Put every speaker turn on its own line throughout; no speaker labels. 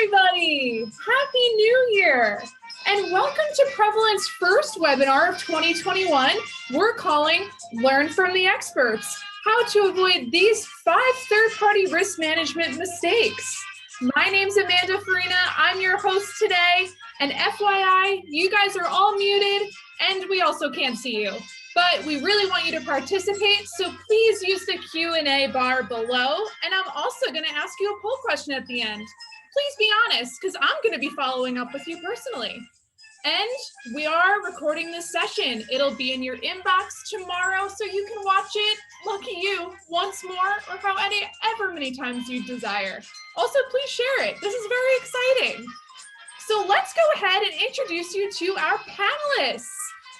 everybody! Happy New Year! And welcome to Prevalence first webinar of 2021. We're calling Learn from the Experts, how to avoid these 5 third-party risk management mistakes. My name's Amanda Farina, I'm your host today, and FYI, you guys are all muted, and we also can't see you. But we really want you to participate, so please use the Q&A bar below, and I'm also going to ask you a poll question at the end. Please be honest, because I'm going to be following up with you personally. And we are recording this session. It'll be in your inbox tomorrow, so you can watch it, lucky you, once more, or however many times you desire. Also, please share it. This is very exciting. So let's go ahead and introduce you to our panelists.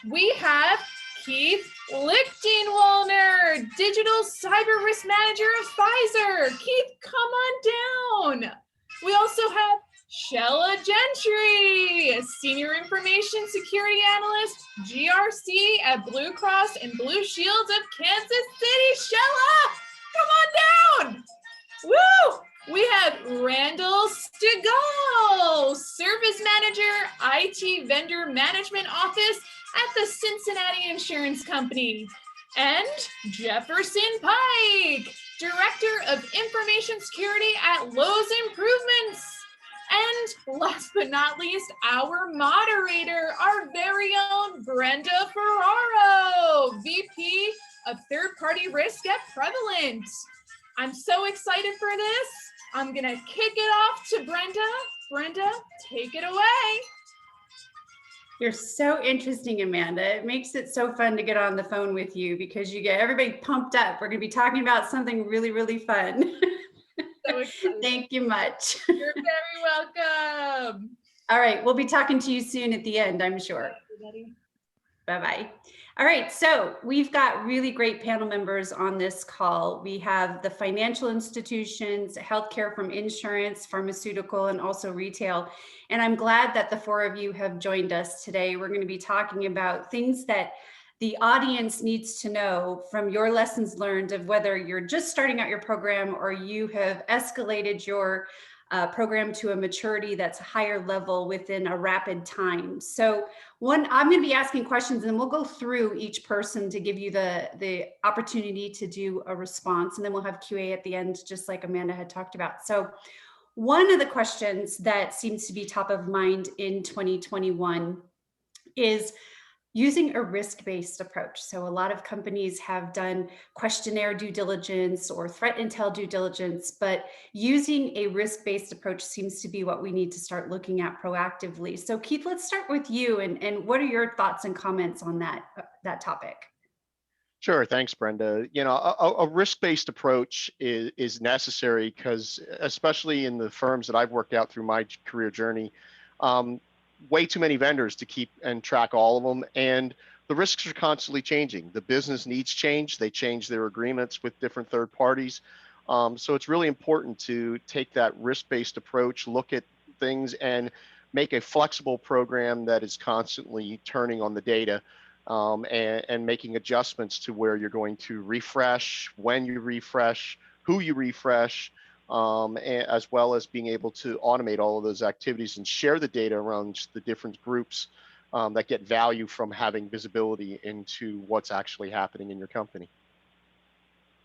We have Keith Lichtenwallner, Digital Cyber Risk Manager of Pfizer. Keith, come on down. We also have Shella Gentry, Senior Information Security Analyst, GRC at Blue Cross and Blue Shields of Kansas City. Shella, come on down. Woo! We have Randall Stegall, Service Manager, IT Vendor Management Office at the Cincinnati Insurance Company. And Jefferson Pike, Director of Information Security at Lowe's Improvements. And last but not least, our moderator, our very own Brenda Ferraro, VP of Third-Party Risk at Prevalent. I'm so excited for this. I'm gonna kick it off to Brenda. Brenda, take it away.
You're so interesting, Amanda. It makes it so fun to get on the phone with you because you get everybody pumped up. We're gonna be talking about something really, really fun.
So
Thank you much.
You're very welcome.
All right, we'll be talking to you soon at the end, I'm sure. Bye-bye. All right, so we've got really great panel members on this call. We have the financial institutions, healthcare from insurance, pharmaceutical, and also retail. And I'm glad that the 4 of you have joined us today. We're going to be talking about things that the audience needs to know from your lessons learned of whether you're just starting out your program or you have escalated your program to a maturity that's higher level within a rapid time. So I'm going to be asking questions and we'll go through each person to give you the opportunity to do a response. And then we'll have QA at the end, just like Amanda had talked about. So one of the questions that seems to be top of mind in 2021 is using a risk-based approach. So a lot of companies have done questionnaire due diligence or threat intel due diligence, but using a risk-based approach seems to be what we need to start looking at proactively. So Keith, let's start with you and what are your thoughts and comments on that topic?
Sure, thanks, Brenda. You know, a risk-based approach is necessary because, especially in the firms that I've worked out through my career journey, way too many vendors to keep and track all of them, and the risks are constantly changing. The business needs change. They change their agreements with different third parties. So it's really important to take that risk-based approach, look at things, and make a flexible program that is constantly turning on the data and making adjustments to where you're going to refresh, when you refresh, who you refresh, as well as being able to automate all of those activities and share the data around the different groups that get value from having visibility into what's actually happening in your company.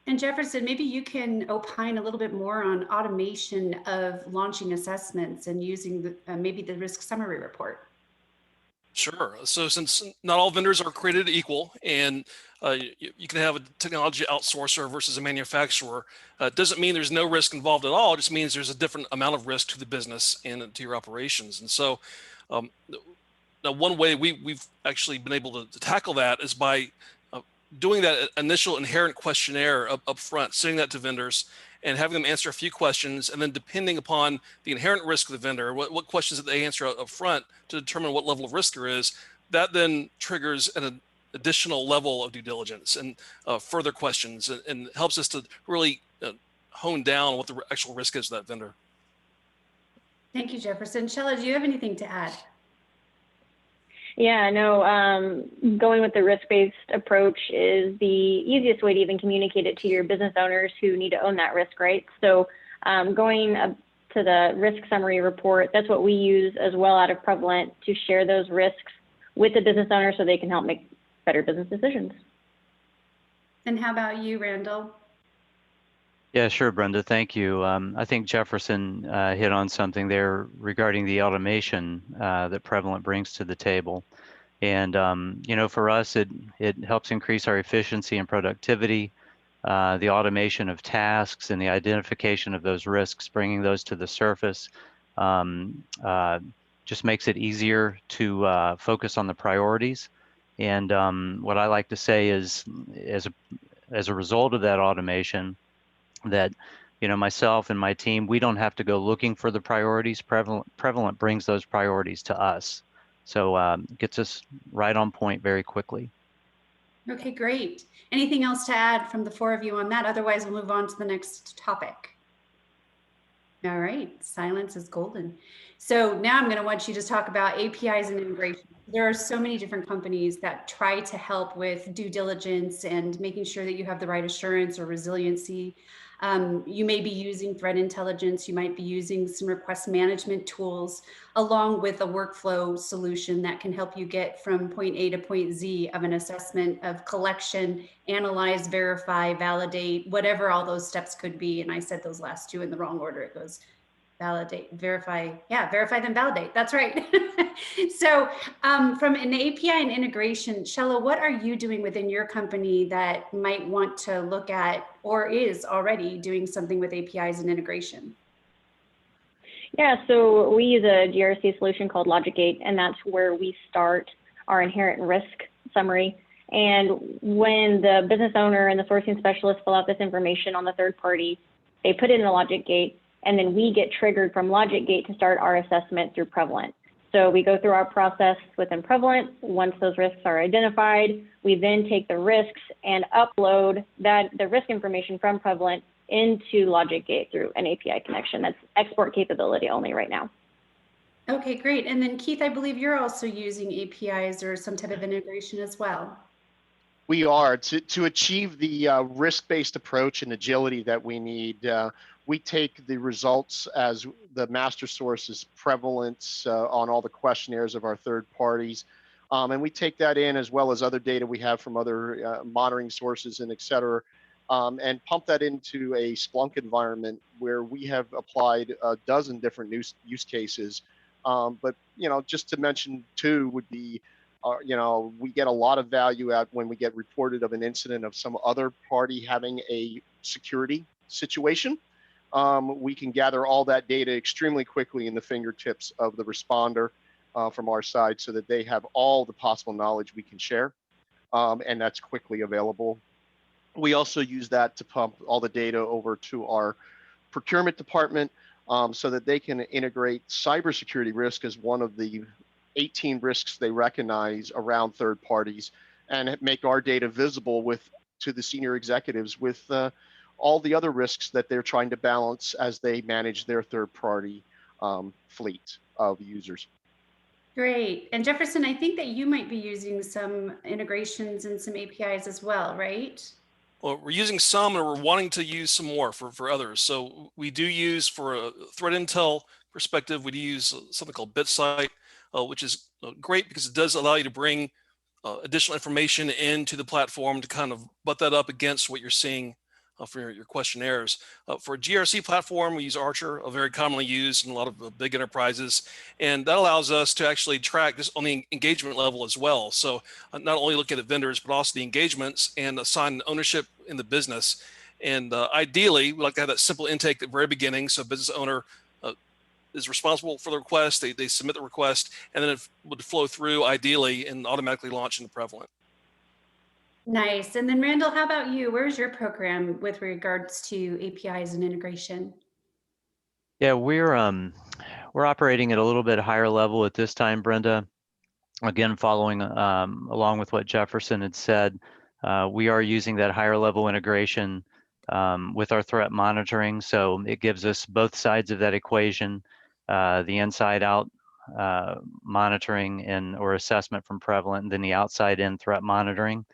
And Jefferson, maybe you can opine a little bit more on automation of launching assessments and using maybe the risk summary report.
Sure. So since not all vendors are created equal and you can have a technology outsourcer versus a manufacturer, it doesn't mean there's no risk involved at all. It just means there's a different amount of risk to the business and to your operations. And so now one way we've actually been able to tackle that is by doing that initial inherent questionnaire up front, sending that to vendors and having them answer a few questions, and then depending upon the inherent risk of the vendor, what questions that they answer up front to determine what level of risk there is, that then triggers an additional level of due diligence and further questions, and helps us to really hone down what the actual risk is to that vendor.
Thank you, Jefferson. Shella, do you have anything to add?
Yeah, no, going with the risk-based approach is the easiest way to even communicate it to your business owners who need to own that risk, right? So going to to the risk summary report. That's what we use as well out of Prevalent to share those risks with the business owner so they can help make better business decisions.
And how about you, Randall?
Yeah, sure, Brenda. Thank you. I think Jefferson hit on something there regarding the automation that Prevalent brings to the table. And, you know, for us, it helps increase our efficiency and productivity, the automation of tasks and the identification of those risks, bringing those to the surface, just makes it easier to focus on the priorities. And what I like to say is, as a result of that automation, that, you know, myself and my team, we don't have to go looking for the priorities. Prevalent brings those priorities to us. So gets us right on point very quickly.
Okay, great. Anything else to add from the four of you on that? Otherwise, we'll move on to the next topic. All right, silence is golden. So now I'm going to want you to talk about APIs and integration. There are so many different companies that try to help with due diligence and making sure that you have the right assurance or resiliency. You may be using threat intelligence, you might be using some request management tools, along with a workflow solution that can help you get from point A to point Z of an assessment of collection, analyze, verify, validate, whatever all those steps could be. And I said those last two in the wrong order. It goes validate, verify, yeah, verify, then validate. That's right. So from an API and integration, Shella, what are you doing within your company that might want to look at or is already doing something with APIs and integration?
Yeah, so we use a GRC solution called LogicGate, and that's where we start our inherent risk summary. And when the business owner and the sourcing specialist fill out this information on the third party, they put it in the LogicGate, and then we get triggered from LogicGate to start our assessment through Prevalent. So we go through our process within Prevalent. Once those risks are identified, we then take the risks and upload the risk information from Prevalent into LogicGate through an API connection. That's export capability only right now.
Okay, great. And then Keith, I believe you're also using APIs or some type of integration as well.
We are to achieve the risk-based approach and agility that we need. We take the results as the master sources prevalence on all the questionnaires of our third parties. And we take that in as well as other data we have from other monitoring sources and et cetera, and pump that into a Splunk environment where we have applied a dozen different use cases. But, you know, just to mention two would be, you know, we get a lot of value out when we get reported of an incident of some other party having a security situation. We can gather all that data extremely quickly in the fingertips of the responder from our side so that they have all the possible knowledge we can share, and that's quickly available. We also use that to pump all the data over to our procurement department so that they can integrate cybersecurity risk as one of the 18 risks they recognize around third parties and make our data visible to the senior executives with all the other risks that they're trying to balance as they manage their third-party fleet of users.
Great. And Jefferson, I think that you might be using some integrations and some APIs as well, right?
Well, we're using some and we're wanting to use some more for others. So we do use, for a threat intel perspective, we do use something called BitSight, which is great because it does allow you to bring additional information into the platform to kind of butt that up against what you're seeing for your questionnaires. For a GRC platform, we use Archer, very commonly used in a lot of big enterprises, and that allows us to actually track this on the engagement level as well. So not only look at the vendors, but also the engagements and assign ownership in the business. And ideally, we like to have that simple intake at the very beginning, so a business owner is responsible for the request, they submit the request, and then it would flow through ideally and automatically launch into Prevalent.
Nice. And then Randall, how about you? Where's your program with regards to APIs and integration?
Yeah, we're operating at a little bit higher level at this time, Brenda. Again, following along with what Jefferson had said, we are using that higher level integration with our threat monitoring. So it gives us both sides of that equation, the inside out monitoring or assessment from Prevalent, and then the outside in threat monitoring.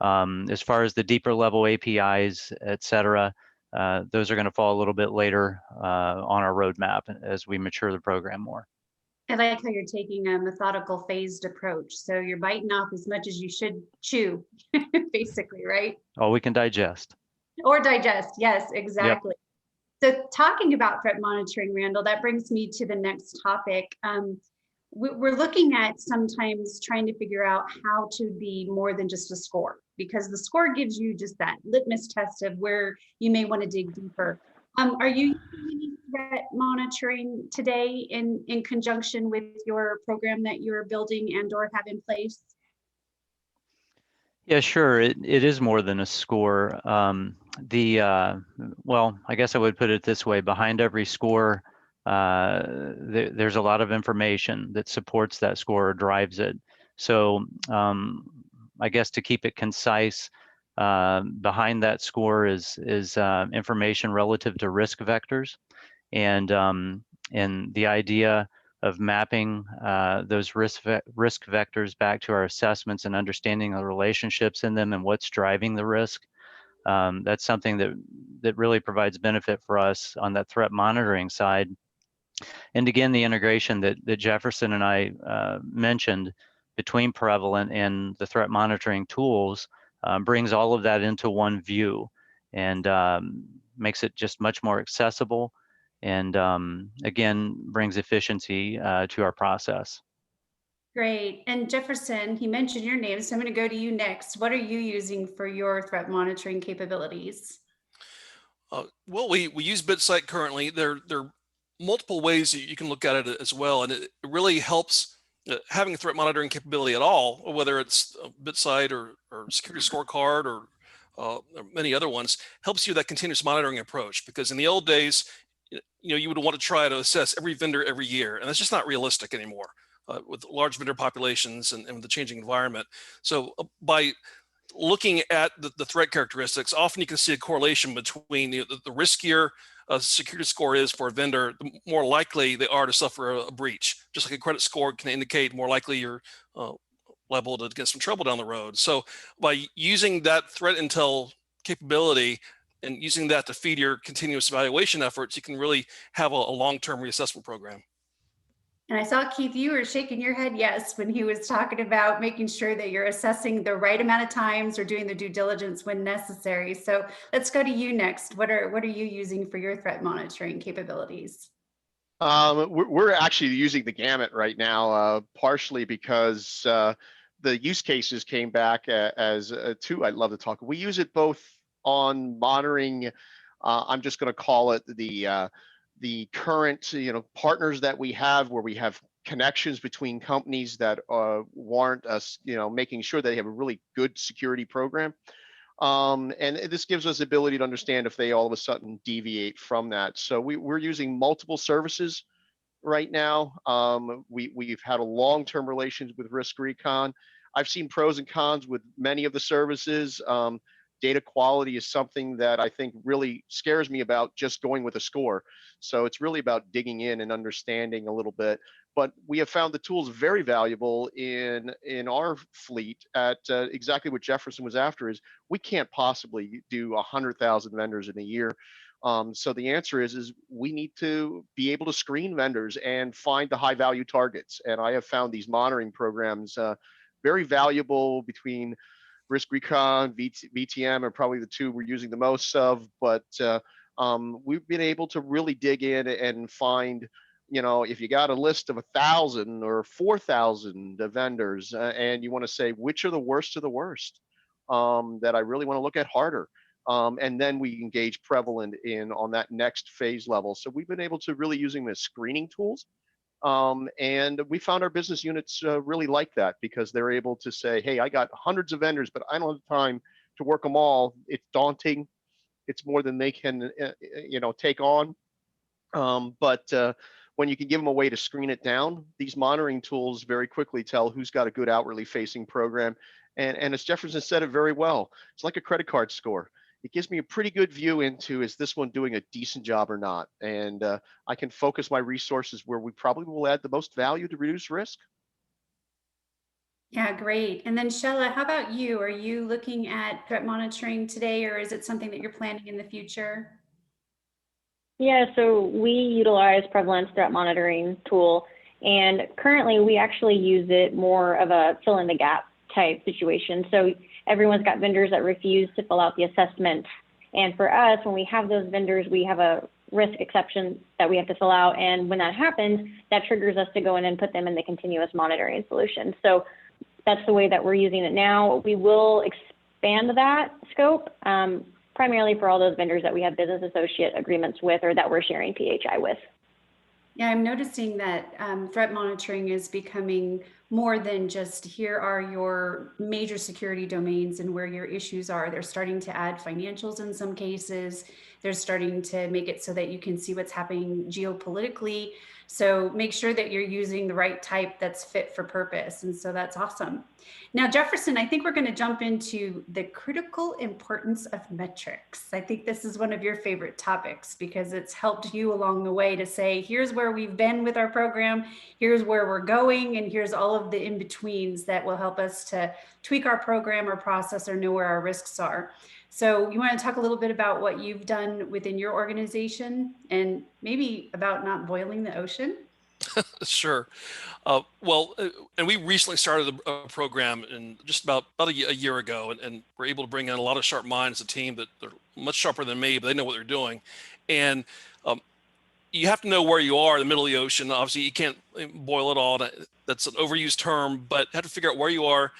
As far as the deeper level APIs, et cetera, those are going to fall a little bit later on our roadmap as we mature the program more.
I like how you're taking a methodical phased approach. So you're biting off as much as you should chew, basically, right?
Oh, we can digest.
Or digest. Yes, exactly. Yep. So talking about threat monitoring, Randall, that brings me to the next topic. We're looking at sometimes trying to figure out how to be more than just a score, because the score gives you just that litmus test of where you may want to dig deeper. Are you using threat monitoring today in conjunction with your program that you're building and or have in place?
Yeah, sure. It is more than a score. Well, I guess I would put it this way: behind every score, there's a lot of information that supports that score or drives it. So I guess to keep it concise, behind that score is information relative to risk vectors, and the idea of mapping those risk vectors back to our assessments and understanding the relationships in them and what's driving the risk. That's something that really provides benefit for us on that threat monitoring side. And again, the integration that Jefferson and I mentioned between Prevalent and the threat monitoring tools brings all of that into one view, and makes it just much more accessible, and again, brings efficiency to our process.
Great. And Jefferson, he mentioned your name, so I'm going to go to you next. What are you using for your threat monitoring capabilities?
Well, we use BitSight currently. There are multiple ways that you can look at it as well, and it really helps having a threat monitoring capability at all, whether it's BitSight or security scorecard or many other ones, helps you that continuous monitoring approach. Because in the old days, you would want to try to assess every vendor every year, and that's just not realistic anymore with large vendor populations and with the changing environment. So by looking at the threat characteristics, often you can see a correlation between the riskier a security score is for a vendor, the more likely they are to suffer a breach. Just like a credit score can indicate more likely you're liable to get some trouble down the road. So by using that threat intel capability and using that to feed your continuous evaluation efforts, you can really have a long-term reassessment program.
And I saw, Keith, you were shaking your head yes when he was talking about making sure that you're assessing the right amount of times or doing the due diligence when necessary. So let's go to you next. What are you using for your threat monitoring capabilities?
We're actually using the gamut right now, partially because the use cases came back as two I'd love to talk. We use it both on monitoring. I'm just going to call it the current partners that we have, where we have connections between companies that warrant us making sure they have a really good security program, and this gives us the ability to understand if they all of a sudden deviate from that. So we're using multiple services right now. We've had a long-term relations with Risk Recon. I've seen pros and cons with many of the services. Data quality is something that I think really scares me about just going with a score. So it's really about digging in and understanding a little bit. But we have found the tools very valuable in our fleet at exactly what Jefferson was after. Is we can't possibly do 100,000 vendors in a year. So the answer is we need to be able to screen vendors and find the high value targets. And I have found these monitoring programs very valuable. Between Risk Recon, VTM are probably the two we're using the most of, but we've been able to really dig in and find, if you got a list of 1,000 or 4,000 vendors and you want to say which are the worst of the worst that I really want to look at harder. And then we engage Prevalent in on that next phase level. So we've been able to really using them as screening tools. And we found our business units really like that, because they're able to say, hey, I got hundreds of vendors, but I don't have time to work them all. It's daunting. It's more than they can, take on. But when you can give them a way to screen it down, these monitoring tools very quickly tell who's got a good outwardly facing program. And as Jefferson said it very well, it's like a credit card score. It gives me a pretty good view into, is this one doing a decent job or not? And I can focus my resources where we probably will add the most value to reduce risk.
Yeah, great. And then Shella, how about you? Are you looking at threat monitoring today, or is it something that you're planning in the future?
Yeah, so we utilize Prevalence threat monitoring tool, and currently we actually use it more of a fill in the gap type situation. So everyone's got vendors that refuse to fill out the assessment. And for us, when we have those vendors, we have a risk exception that we have to fill out. And when that happens, that triggers us to go in and put them in the continuous monitoring solution. So that's the way that we're using it now. We will expand that scope, primarily for all those vendors that we have business associate agreements with or that we're sharing PHI with.
Yeah, I'm noticing that threat monitoring is becoming more than just here are your major security domains and where your issues are. They're starting to add financials in some cases. They're starting to make it so that you can see what's happening geopolitically. So make sure that you're using the right type that's fit for purpose. And so that's awesome. Now, Jefferson, I think we're going to jump into the critical importance of metrics. I think this is one of your favorite topics because it's helped you along the way to say, here's where we've been with our program, here's where we're going, and here's all of the in-betweens that will help us to tweak our program or process or know where our risks are. So you want to talk a little bit about what you've done within your organization and maybe about not boiling the ocean?
Sure. And we recently started a program in just about a year ago, and we're able to bring in a lot of sharp minds, a team that they're much sharper than me, but they know what they're doing. And you have to know where you are in the middle of the ocean. Obviously, you can't boil it all. That's an overused term, but have to figure out where you are,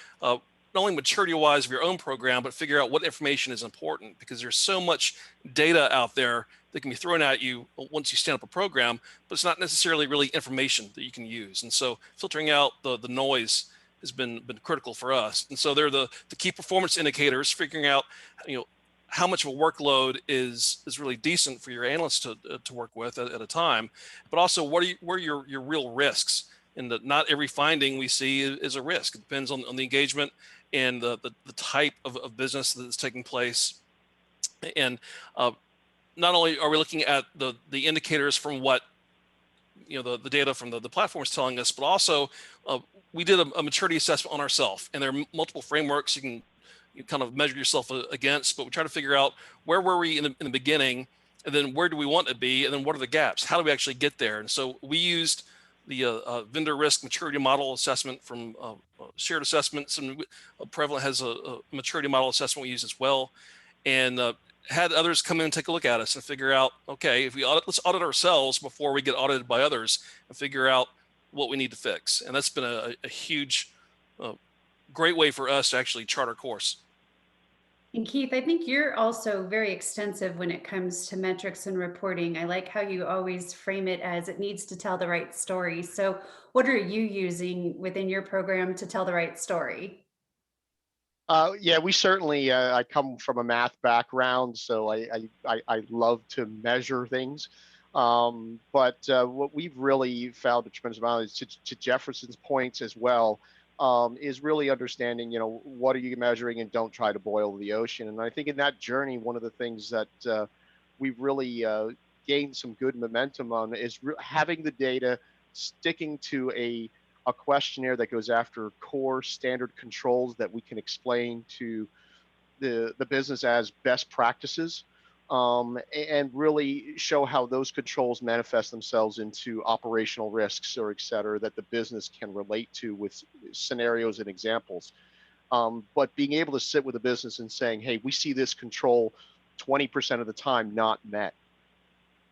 not only maturity-wise of your own program, but figure out what information is important, because there's so much data out there that can be thrown at you once you stand up a program, but it's not necessarily really information that you can use. And so filtering out the noise has been critical for us. And so they're the key performance indicators, figuring out, how much of a workload is really decent for your analysts to work with at a time, but also what are your real risks? And that not every finding we see is a risk. It depends on the engagement and the type of business that's taking place. And not only are we looking at the indicators from what the data from the platform is telling us, but also we did a maturity assessment on ourselves, and there are multiple frameworks you can kind of measure yourself against, but we try to figure out where were we in the beginning, and then where do we want to be, and then what are the gaps? How do we actually get there? And so we used the vendor risk maturity model assessment from shared assessments, and Prevalent has a maturity model assessment we use as well, and had others come in and take a look at us and figure out, okay, if we let's audit ourselves before we get audited by others and figure out what we need to fix. And that's been a huge, great way for us to actually chart our course.
And Keith, I think you're also very extensive when it comes to metrics and reporting. I like how you always frame it as it needs to tell the right story. So what are you using within your program to tell the right story?
Yeah, we certainly, I come from a math background, so I love to measure things. But what we've really found a tremendous amount is to Jefferson's points as well, is really understanding, what are you measuring, and don't try to boil the ocean. And I think in that journey, one of the things that we've really gained some good momentum on is having the data, sticking to a questionnaire that goes after core standard controls that we can explain to the business as best practices, and really show how those controls manifest themselves into operational risks or et cetera that the business can relate to with scenarios and examples. But being able to sit with a business and saying, hey, we see this control 20% of the time not met.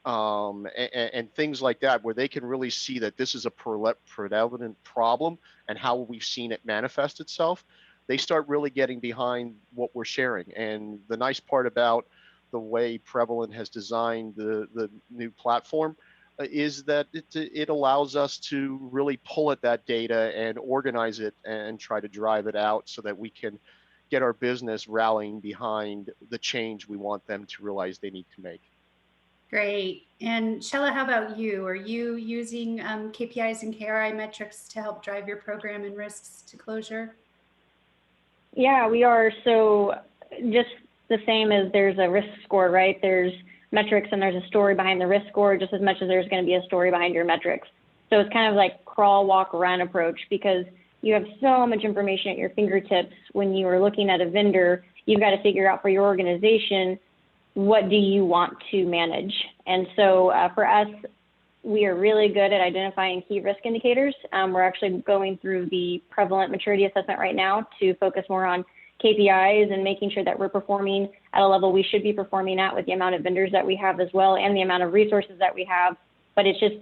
And things like that, where they can really see that this is a prevalent problem and how we've seen it manifest itself, they start really getting behind what we're sharing. And the nice part about the way Prevalent has designed the new platform is that it allows us to really pull at that data and organize it and try to drive it out so that we can get our business rallying behind the change we want them to realize they need to make.
Great. And Shella, how about you? Are you using KPIs and KRI metrics to help drive your program and risks to closure?
Yeah, we are. So just the same as there's a risk score, right? There's metrics and there's a story behind the risk score just as much as there's going to be a story behind your metrics. So it's kind of like crawl, walk, run approach, because you have so much information at your fingertips when you are looking at a vendor. You've got to figure out for your organization, what do you want to manage? And so for us, we are really good at identifying key risk indicators. We're actually going through the Prevalent maturity assessment right now to focus more on KPIs and making sure that we're performing at a level we should be performing at with the amount of vendors that we have as well and the amount of resources that we have. But it's just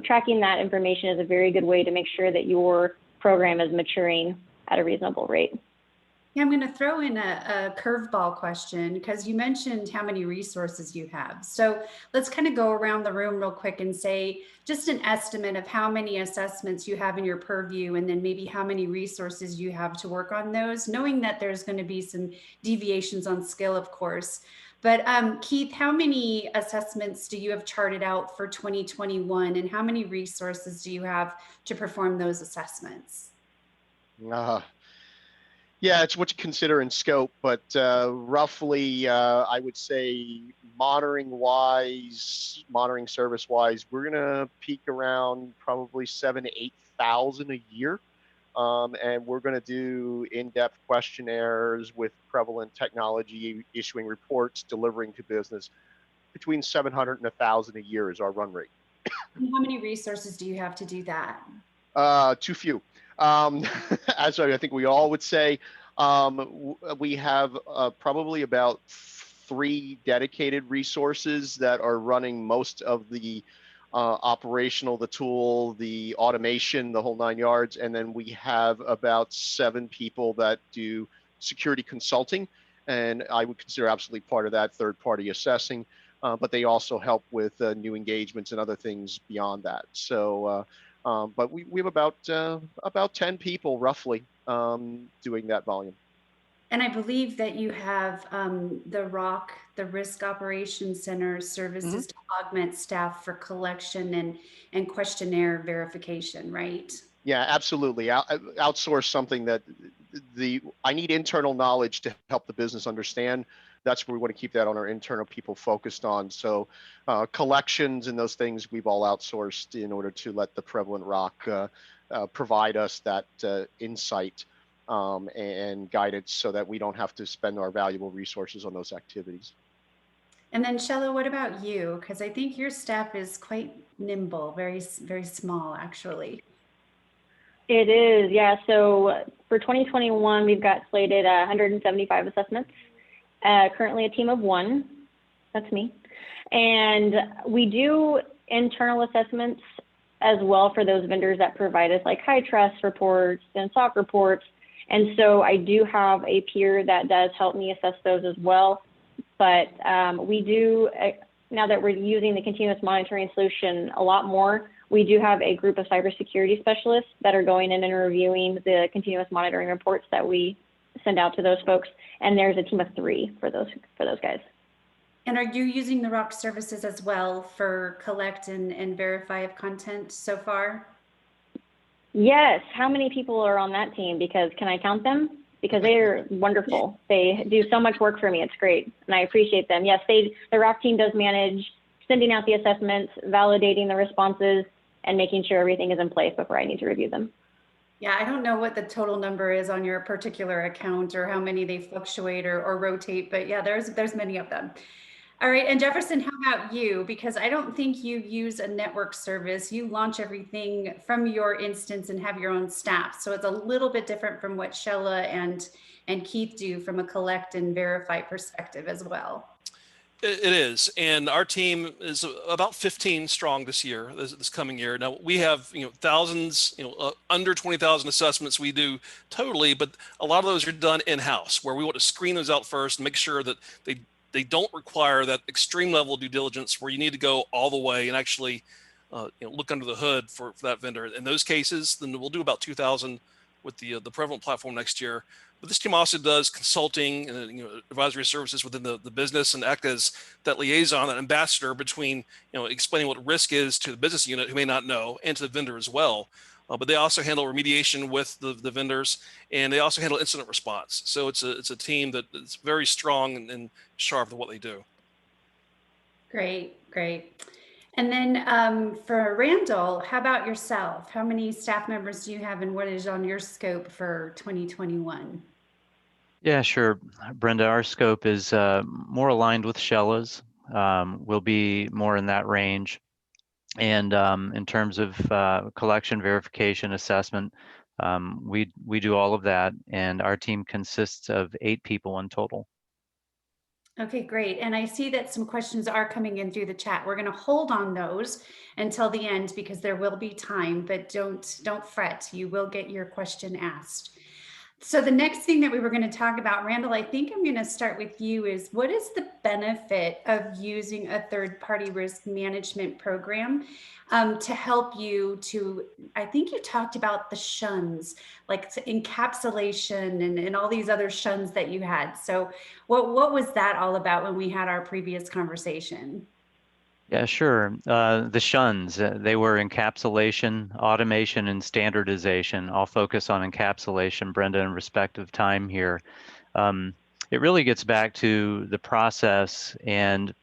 tracking that information is a very good way to make sure that your program is maturing at a reasonable rate.
Yeah, I'm going to throw in a curveball question because you mentioned how many resources you have. So let's kind of go around the room real quick and say just an estimate of how many assessments you have in your purview and then maybe how many resources you have to work on those, knowing that there's going to be some deviations on skill, of course. But Keith, how many assessments do you have charted out for 2021 and how many resources do you have to perform those assessments?
Yeah, it's what you consider in scope, but roughly, I would say monitoring service wise, we're gonna peak around probably 7,000 to 8,000 a year. And we're gonna do in-depth questionnaires with Prevalent technology, issuing reports, delivering to business. Between 700 and 1,000 a year is our run rate.
And how many resources do you have to do that?
Too few. As I think we all would say, we have probably about 3 dedicated resources that are running most of the operational, the tool, the automation, the whole 9 yards. And then we have about 7 people that do security consulting. And I would consider absolutely part of that third-party assessing, but they also help with new engagements and other things beyond that. So, but we have about 10 people roughly doing that volume.
And I believe that you have the ROC, the Risk Operations Center services to augment staff for collection and questionnaire verification, right?
Yeah, absolutely. Outsource something that I need internal knowledge to help the business understand. That's where we want to keep that on our internal people focused on. So collections and those things we've all outsourced in order to let the Prevalent ROC provide us that insight and guidance so that we don't have to spend our valuable resources on those activities.
And then Shella, what about you? Because I think your staff is quite nimble, very, very small actually.
It is, yeah. So for 2021, we've got slated 175 assessments. Currently a team of 1, that's me. And we do internal assessments as well for those vendors that provide us like high trust reports and SOC reports. And so I do have a peer that does help me assess those as well. But we do, now that we're using the continuous monitoring solution a lot more, we do have a group of cybersecurity specialists that are going in and reviewing the continuous monitoring reports that we send out to those folks. And there's a team of 3 for those guys.
And are you using the ROC services as well for collect and verify of content so far?
Yes. How many people are on that team? Because can I count them? Because they are wonderful. They do so much work for me. It's great. And I appreciate them. Yes, the ROC team does manage sending out the assessments, validating the responses, and making sure everything is in place before I need to review them.
Yeah, I don't know what the total number is on your particular account or how many they fluctuate or rotate, but yeah, there's many of them. All right, and Jefferson, how about you? Because I don't think you use a network service. You launch everything from your instance and have your own staff. So it's a little bit different from what Shella and Keith do from a collect and verify perspective as well.
It is, and our team is about 15 strong this year, this coming year. Now we have thousands, under 20,000 assessments we do totally, but a lot of those are done in-house, where we want to screen those out first and make sure that they don't require that extreme level of due diligence where you need to go all the way and actually look under the hood for that vendor. In those cases, then we'll do about 2,000 with the Prevalent platform next year. But this team also does consulting and advisory services within the business and act as that liaison, that ambassador between explaining what risk is to the business unit who may not know and to the vendor as well. But they also handle remediation with the vendors, and they also handle incident response. So it's a team that is very strong and sharp at what they do.
Great. And then for Randall, how about yourself? How many staff members do you have and what is on your scope for 2021?
Yeah, sure. Brenda, our scope is more aligned with Shella's. We'll be more in that range. And in terms of collection, verification, assessment, we do all of that. And our team consists of 8 people in total.
Okay, great. And I see that some questions are coming in through the chat. We're going to hold on those until the end because there will be time, but don't fret. You will get your question asked. So the next thing that we were going to talk about, Randall, I think I'm going to start with you, is what is the benefit of using a third-party risk management program to help you to, I think you talked about the shuns, like encapsulation and all these other shuns that you had. So what was that all about when we had our previous conversation?
Yeah, sure. The shuns, they were encapsulation, automation, and standardization. I'll focus on encapsulation, Brenda, in respect of time here. It really gets back to the process. And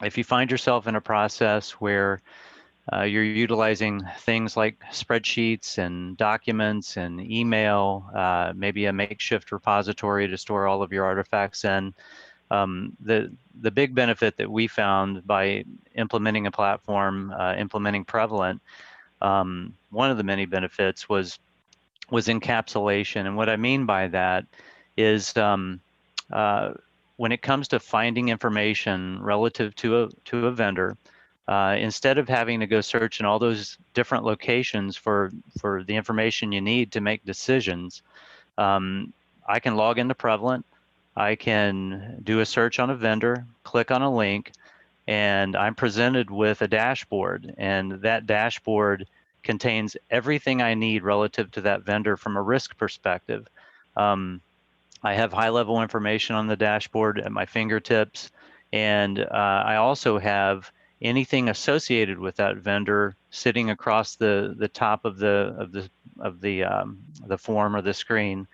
if you find yourself in a process where you're utilizing things like spreadsheets and documents and email, maybe a makeshift repository to store all of your artifacts in, the big benefit that we found by implementing a platform, implementing Prevalent, one of the many benefits was encapsulation. And what I mean by that is when it comes to finding information relative to a vendor, instead of having to go search in all those different locations for the information you need to make decisions, I can log into Prevalent. I can do a search on a vendor, click on a link, and I'm presented with a dashboard. And that dashboard contains everything I need relative to that vendor from a risk perspective. I have high-level information on the dashboard at my fingertips, and I also have anything associated with that vendor sitting across the top of the form or the screen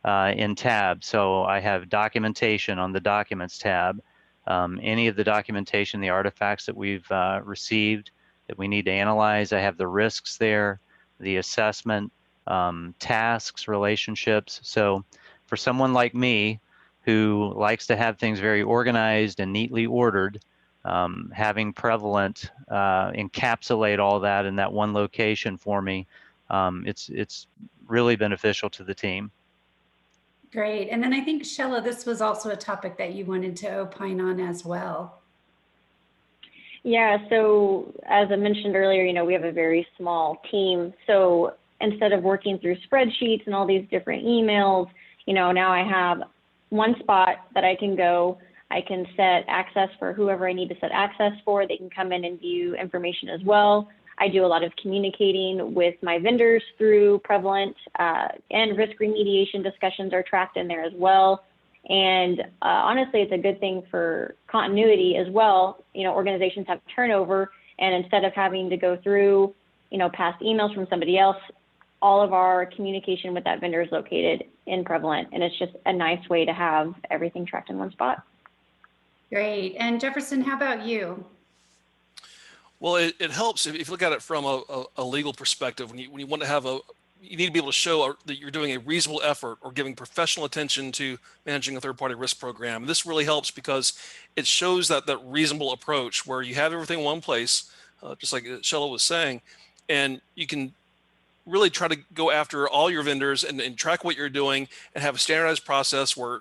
in tabs. So I have documentation on the Documents tab. Any of the documentation, the artifacts that we've received that we need to analyze, I have the risks there, the assessment, tasks, relationships. So for someone like me who likes to have things very organized and neatly ordered, having Prevalent encapsulate all that in that one location for me, it's really beneficial to the team.
Great. And then I think, Shella, this was also a topic that you wanted to opine on as well.
Yeah, so as I mentioned earlier, we have a very small team. So instead of working through spreadsheets and all these different emails, now I have one spot that I can go. I can set access for whoever I need to set access for. They can come in and view information as well. I do a lot of communicating with my vendors through Prevalent, and risk remediation discussions are tracked in there as well. And honestly, it's a good thing for continuity as well. Organizations have turnover, and instead of having to go through, past emails from somebody else, all of our communication with that vendor is located in Prevalent, and it's just a nice way to have everything tracked in one spot.
Great. And Jefferson, how about you?
Well, it helps if you look at it from a legal perspective. When you want to have you need to be able to show that you're doing a reasonable effort or giving professional attention to managing a third-party risk program. This really helps because it shows that reasonable approach where you have everything in one place, just like Shella was saying, and you can really try to go after all your vendors and track what you're doing and have a standardized process where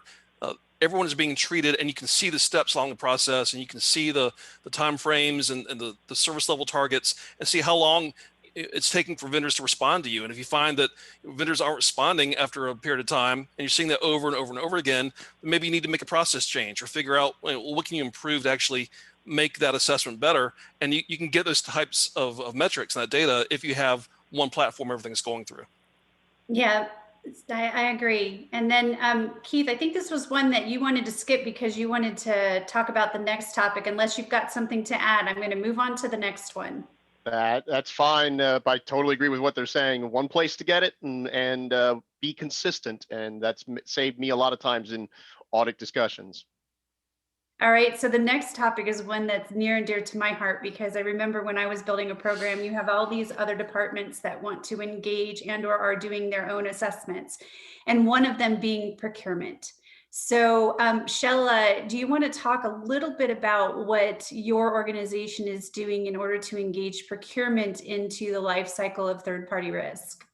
everyone is being treated, and you can see the steps along the process, and you can see the time frames and the service level targets, and see how long it's taking for vendors to respond to you. And if you find that vendors aren't responding after a period of time, and you're seeing that over and over and over again, maybe you need to make a process change or figure out what can you improve to actually make that assessment better. And you can get those types of metrics and that data if you have one platform everything's going through.
Yeah. I agree. And then Keith, I think this was one that you wanted to skip because you wanted to talk about the next topic. Unless you've got something to add, I'm going to move on to the next one.
That's fine. I totally agree with what they're saying. One place to get it and be consistent. And that's saved me a lot of times in audit discussions.
All right, so the next topic is one that's near and dear to my heart because I remember when I was building a program, you have all these other departments that want to engage and or are doing their own assessments, and one of them being procurement. So Shella, do you want to talk a little bit about what your organization is doing in order to engage procurement into the life cycle of third-party risk?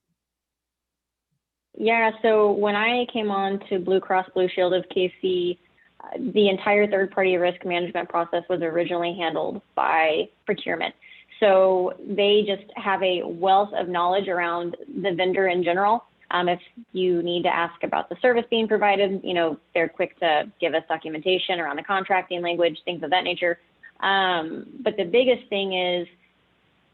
Yeah, so when I came on to Blue Cross Blue Shield of KC, the entire third-party risk management process was originally handled by procurement. So they just have a wealth of knowledge around the vendor in general. If you need to ask about the service being provided, they're quick to give us documentation around the contracting language, things of that nature. But the biggest thing is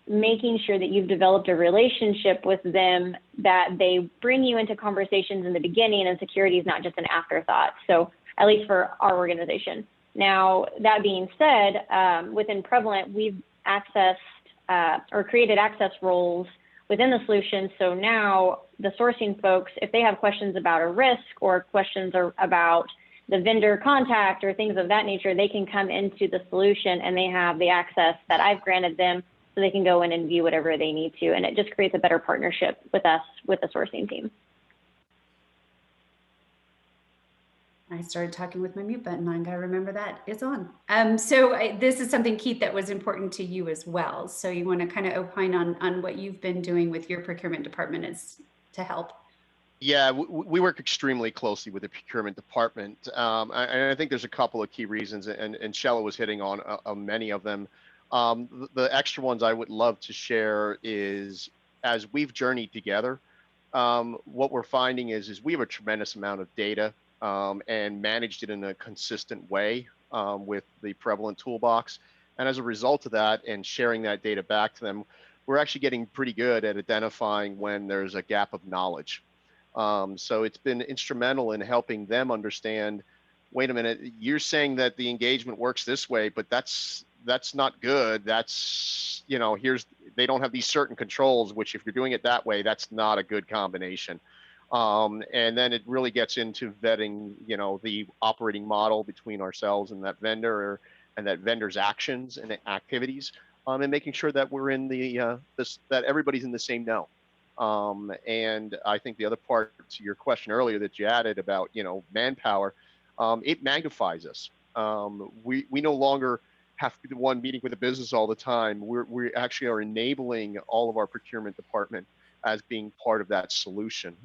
making sure that you've developed a relationship with them, that they bring you into conversations in the beginning, and security is not just an afterthought. So at least for our organization. Now, that being said, within Prevalent, we've accessed or created access roles within the solution. So now the sourcing folks, if they have questions about a risk or questions about the vendor contact or things of that nature, they can come into the solution and they have the access that I've granted them, so they can go in and view whatever they need to. And it just creates a better partnership with us, with the sourcing team.
I started talking with my mute button on. Gotta remember that it's on. This is something, Keith, that was important to you as well. So you want to kind of opine on what you've been doing with your procurement department is to help.
Yeah, we work extremely closely with the procurement department. And I think there's a couple of key reasons, and Shella was hitting on many of them. The extra ones I would love to share is, as we've journeyed together, what we're finding is we have a tremendous amount of data and managed it in a consistent way with the Prevalent toolbox. And as a result of that and sharing that data back to them, we're actually getting pretty good at identifying when there's a gap of knowledge. So it's been instrumental in helping them understand, wait a minute, you're saying that the engagement works this way, but that's not good. That's, they don't have these certain controls, which if you're doing it that way, that's not a good combination. And then it really gets into vetting, the operating model between ourselves and that vendor, and that vendor's actions and activities, and making sure that we're in that everybody's in the same know. And I think the other part to your question earlier that you added about, manpower, it magnifies us. We no longer have to be the one meeting with the business all the time. We actually are enabling all of our procurement department as being part of that solution.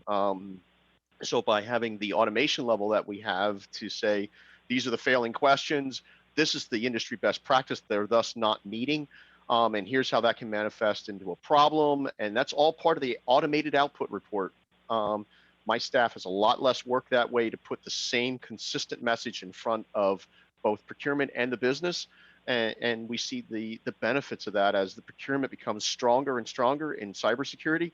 So by having the automation level that we have to say, these are the failing questions, this is the industry best practice they're thus not meeting, and here's how that can manifest into a problem, and that's all part of the automated output report. My staff has a lot less work that way to put the same consistent message in front of both procurement and the business. And we see the benefits of that as the procurement becomes stronger and stronger in cybersecurity.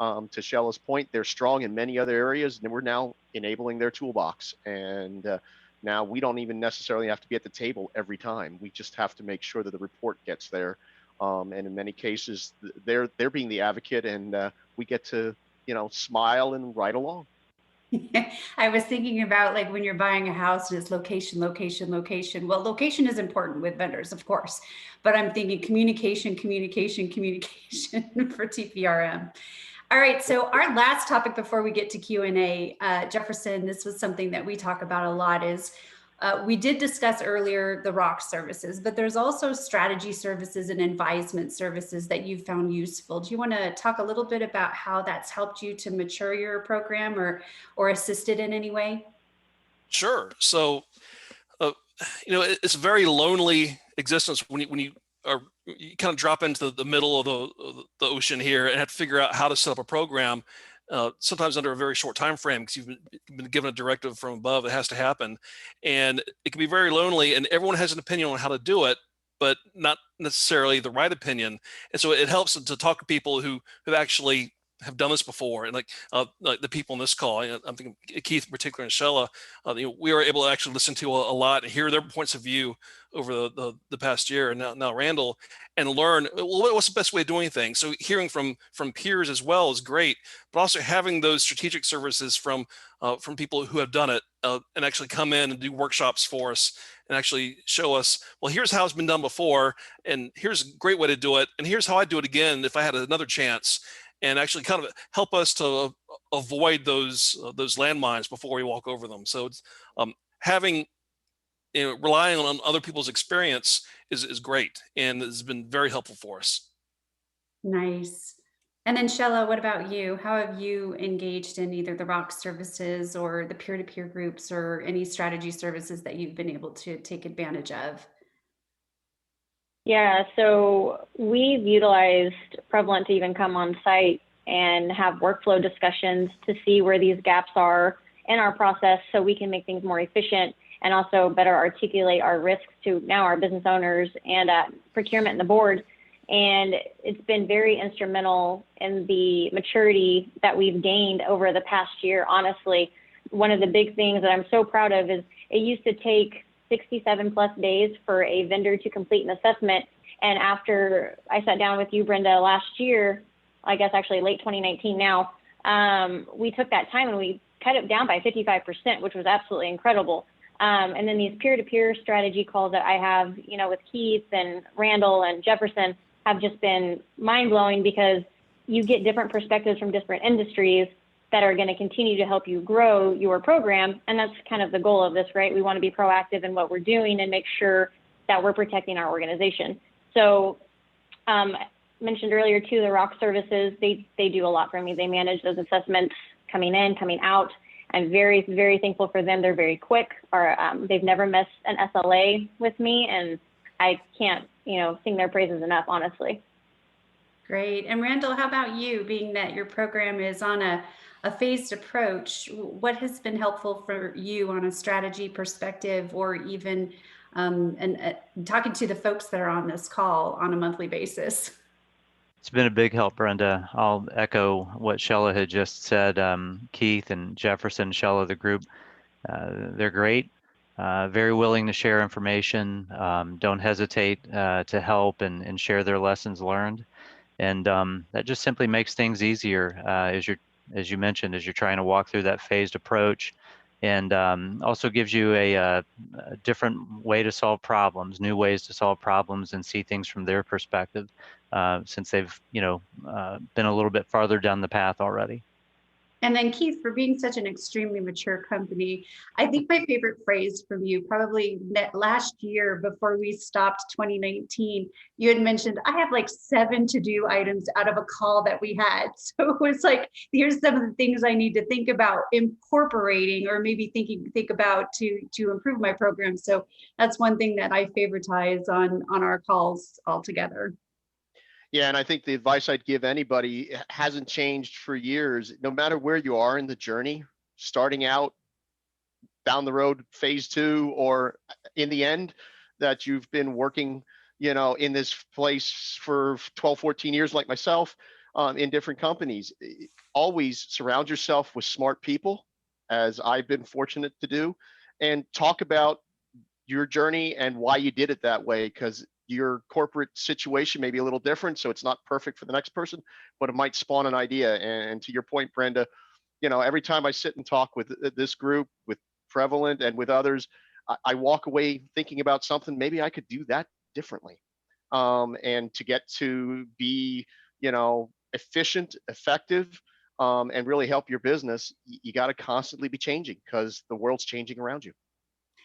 To Shella's point, they're strong in many other areas, and we're now enabling their toolbox. And now we don't even necessarily have to be at the table every time. We just have to make sure that the report gets there. And in many cases, they're being the advocate, and we get to smile and ride along.
I was thinking about, like, when you're buying a house and it's location, location, location. Well, location is important with vendors, of course, but I'm thinking communication, communication, communication for TPRM. All right, so our last topic before we get to Q&A, Jefferson, this was something that we talk about a lot, is we did discuss earlier the ROC services, but there's also strategy services and advisement services that you found useful. Do you want to talk a little bit about how that's helped you to mature your program or assisted in any way?
Sure. So, it's a very lonely existence when you kind of drop into the middle of the ocean here and have to figure out how to set up a program. Sometimes under a very short time frame, because you've been given a directive from above, it has to happen, and it can be very lonely. And everyone has an opinion on how to do it, but not necessarily the right opinion. And so it helps to talk to people who actually have done this before, and like the people in this call. I'm thinking Keith in particular and Shella. We were able to actually listen to a lot and hear their points of view over the past year, and now Randall, and learn, well, what's the best way of doing things. So hearing from peers as well is great, but also having those strategic services from people who have done it and actually come in and do workshops for us and actually show us, well, here's how it's been done before, and here's a great way to do it, and here's how I do it again if I had another chance. and actually kind of help us to avoid those landmines before we walk over them. So it's having, relying on other people's experience is great, and has been very helpful for us.
Nice. And then Shella, what about you? How have you engaged in either the ROC services or the peer-to-peer groups or any strategy services that you've been able to take advantage of?
Yeah, so we've utilized Prevalent to even come on site and have workflow discussions to see where these gaps are in our process so we can make things more efficient and also better articulate our risks to now our business owners and procurement and the board. And it's been very instrumental in the maturity that we've gained over the past year. Honestly, one of the big things that I'm so proud of is it used to take 67 plus days for a vendor to complete an assessment. And after I sat down with you, Brenda, last year, I guess actually late 2019 now, we took that time and we cut it down by 55%, which was absolutely incredible. And then these peer-to-peer strategy calls that I have, with Keith and Randall and Jefferson have just been mind-blowing because you get different perspectives from different industries that are going to continue to help you grow your program. And that's kind of the goal of this, right? We want to be proactive in what we're doing and make sure that we're protecting our organization. So mentioned earlier too, the ROC services, they do a lot for me. They manage those assessments coming in, coming out. I'm very, very thankful for them. They're very quick, or they've never missed an SLA with me, and I can't, sing their praises enough, honestly.
Great. And Randall, how about you, being that your program is on a phased approach, what has been helpful for you on a strategy perspective, or even talking to the folks that are on this call on a monthly basis?
It's been a big help, Brenda. I'll echo what Shella had just said. Keith and Jefferson, Shella, the group, they're great. Very willing to share information. Don't hesitate to help and share their lessons learned. And that just simply makes things easier as you mentioned, as you're trying to walk through that phased approach, and also gives you a different way to solve problems, new ways to solve problems and see things from their perspective, since they've been a little bit farther down the path already.
And then Keith, for being such an extremely mature company, I think my favorite phrase from you, probably last year before we stopped 2019, you had mentioned, I have like 7 to-do items out of a call that we had. So it was like, here's some of the things I need to think about incorporating, or maybe think about to improve my program. So that's one thing that I favoritize on our calls altogether.
Yeah, and I think the advice I'd give anybody hasn't changed for years. No matter where you are in the journey, starting out, down the road, phase 2, or in the end, that you've been working, in this place for 12, 14 years like myself, in different companies. Always surround yourself with smart people, as I've been fortunate to do, and talk about your journey and why you did it that way, because your corporate situation may be a little different, so it's not perfect for the next person, but it might spawn an idea. And to your point, Brenda, every time I sit and talk with this group, with Prevalent and with others, I walk away thinking about something maybe I could do that differently, and to get to be efficient, effective, and really help your business. You got to constantly be changing because the world's changing around you.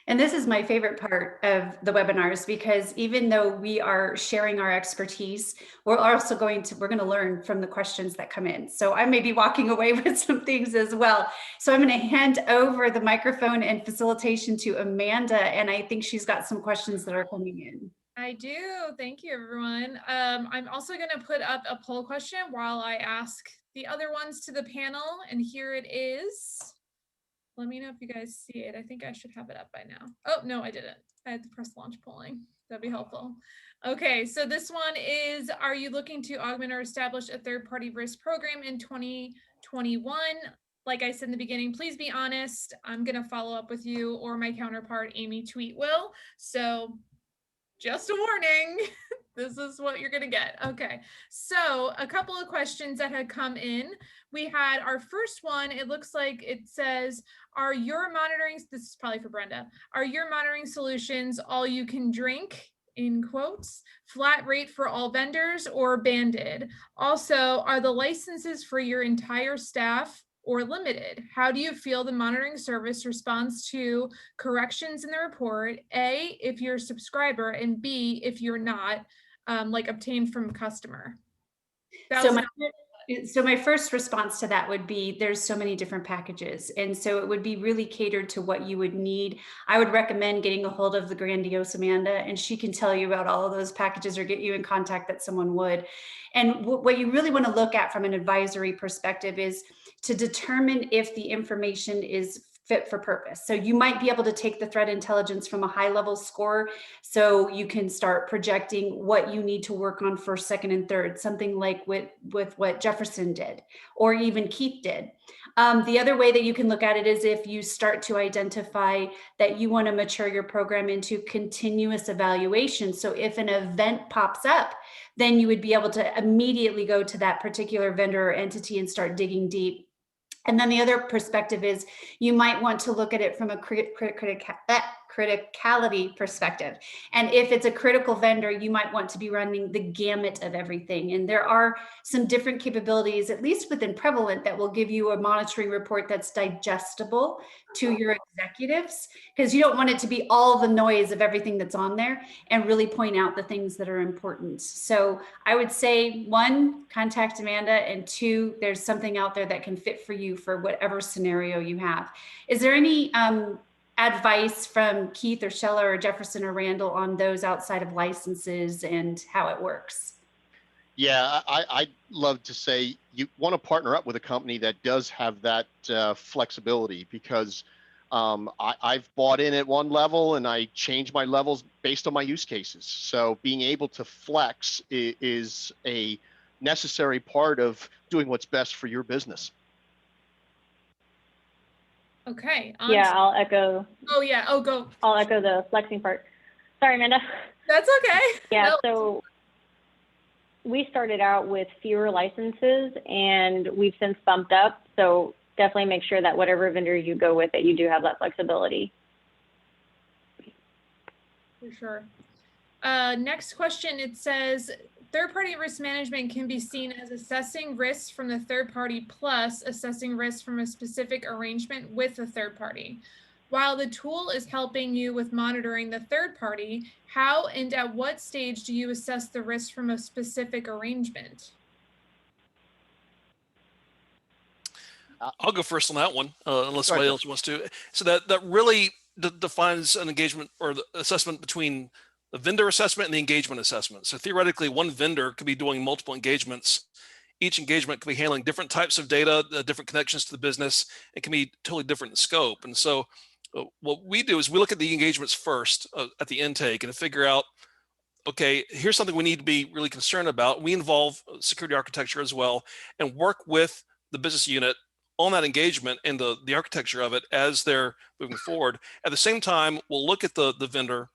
And this is my favorite part of the webinars, because even though we are sharing our expertise, we're also going to learn from the questions that come in. So I may be walking away with some things as well. So I'm going to hand over the microphone and facilitation to Amanda, and I think she's got some questions that are coming in.
I do. Thank you, everyone. I'm also going to put up a poll question while I ask the other ones to the panel, and here it is. Let me know if you guys see it. I think I should have it up by now. Oh, no, I didn't. I had to press launch polling. That'd be helpful. Okay, so this one is, are you looking to augment or establish a third-party risk program in 2021? Like I said in the beginning, please be honest. I'm going to follow up with you or my counterpart, Amy Tweet will. So just a warning. This is what you're going to get. Okay, so a couple of questions that had come in. We had our first one. It looks like it says, are your monitoring, this is probably for Brenda, are your monitoring solutions all you can drink? in quotes, flat rate for all vendors or banded? Also, are the licenses for your entire staff or limited? How do you feel the monitoring service responds to corrections in the report? A, if you're a subscriber, and B, if you're not, like obtained from a customer?
So my first response to that would be there's so many different packages. And so it would be really catered to what you would need. I would recommend getting a hold of the grandiose Amanda, and she can tell you about all of those packages or get you in contact that someone would. And what you really want to look at from an advisory perspective is to determine if the information is fit for purpose. So you might be able to take the threat intelligence from a high level score, so you can start projecting what you need to work on first, second, and third, something like with what Jefferson did, or even Keith did. The other way that you can look at it is if you start to identify that you want to mature your program into continuous evaluation. So if an event pops up, then you would be able to immediately go to that particular vendor or entity and start digging deep. And then the other perspective is you might want to look at it from a criticality perspective. And if it's a critical vendor, you might want to be running the gamut of everything. And there are some different capabilities, at least within Prevalent, that will give you a monitoring report that's digestible to your executives, because you don't want it to be all the noise of everything that's on there, and really point out the things that are important. So I would say, one, contact Amanda, and two, there's something out there that can fit for you for whatever scenario you have. Is there any advice from Keith or Shella or Jefferson or Randall on those outside of licenses and how it works?
Yeah, I'd love to say you want to partner up with a company that does have that flexibility, because I've bought in at one level and I change my levels based on my use cases. So being able to flex is a necessary part of doing what's best for your business.
Okay.
Yeah, I'll echo.
Oh yeah. Oh, go.
I'll echo the flexing part. Sorry, Amanda.
That's okay.
Yeah.
No.
So we started out with fewer licenses, and we've since bumped up. So definitely make sure that whatever vendor you go with, that you do have that flexibility.
For sure. Next question, it says, third-party risk management can be seen as assessing risks from the third party plus assessing risks from a specific arrangement with a third party. While the tool is helping you with monitoring the third party, how and at what stage do you assess the risk from a specific arrangement?
I'll go first on that one, unless somebody else wants to. So that really defines an engagement or the assessment between the vendor assessment and the engagement assessment. So theoretically, one vendor could be doing multiple engagements. Each engagement could be handling different types of data, different connections to the business. It can be totally different in scope. And so what we do is we look at the engagements first at the intake and figure out, okay, here's something we need to be really concerned about. We involve security architecture as well and work with the business unit on that engagement and the architecture of it as they're moving forward. At the same time, we'll look at the vendor,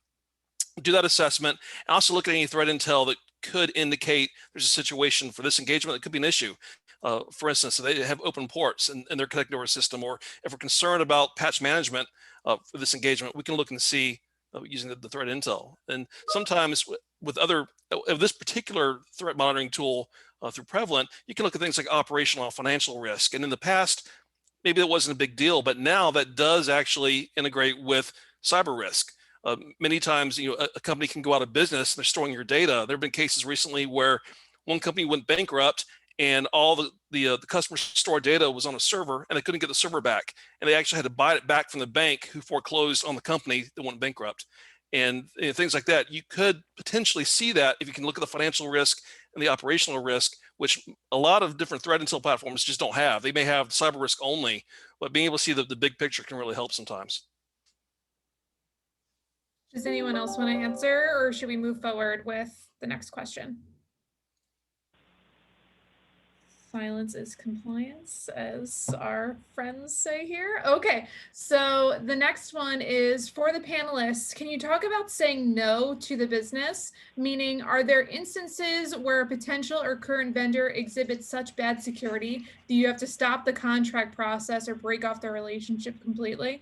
do that assessment, and also look at any threat intel that could indicate there's a situation for this engagement that could be an issue. For instance, if they have open ports and they're connected to our system, or if we're concerned about patch management for this engagement, we can look and see using the threat intel. And sometimes with this particular threat monitoring tool through Prevalent, you can look at things like operational and financial risk. And in the past, maybe that wasn't a big deal, but now that does actually integrate with cyber risk. Many times, a company can go out of business and they're storing your data. There have been cases recently where one company went bankrupt and all the customer stored data was on a server and they couldn't get the server back. And they actually had to buy it back from the bank who foreclosed on the company that went bankrupt. And things like that, you could potentially see that if you can look at the financial risk and the operational risk, which a lot of different threat intel platforms just don't have. They may have cyber risk only, but being able to see the big picture can really help sometimes.
Does anyone else want to answer, or should we move forward with the next question? Silence is compliance, as our friends say here. Okay, so the next one is for the panelists. Can you talk about saying no to the business? Meaning, are there instances where a potential or current vendor exhibits such bad security that you have to stop the contract process or break off the relationship completely?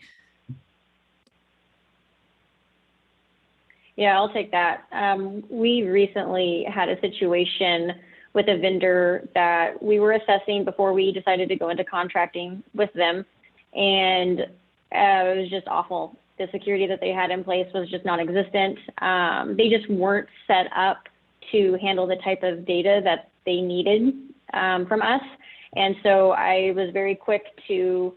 Yeah, I'll take that. We recently had a situation with a vendor that we were assessing before we decided to go into contracting with them. And it was just awful. The security that they had in place was just non-existent. They just weren't set up to handle the type of data that they needed from us. And so I was very quick to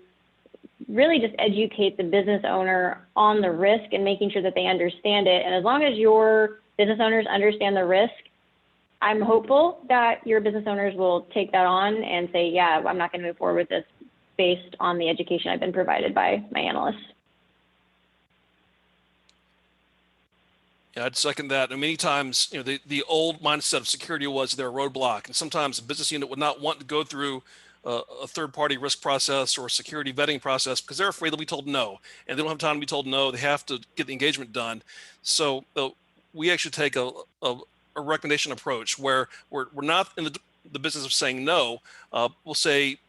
really just educate the business owner on the risk and making sure that they understand it. And as long as your business owners understand the risk, I'm hopeful that your business owners will take that on and say, yeah, I'm not going to move forward with this based on the education I've been provided by my analysts.
Yeah, I'd second that. And many times, the old mindset of security was their roadblock. And sometimes a business unit would not want to go through a third-party risk process or security vetting process because they're afraid they'll be told no. And they don't have time to be told no. They have to get the engagement done. So we actually take a recommendation approach where we're not in the business of saying no. We'll say,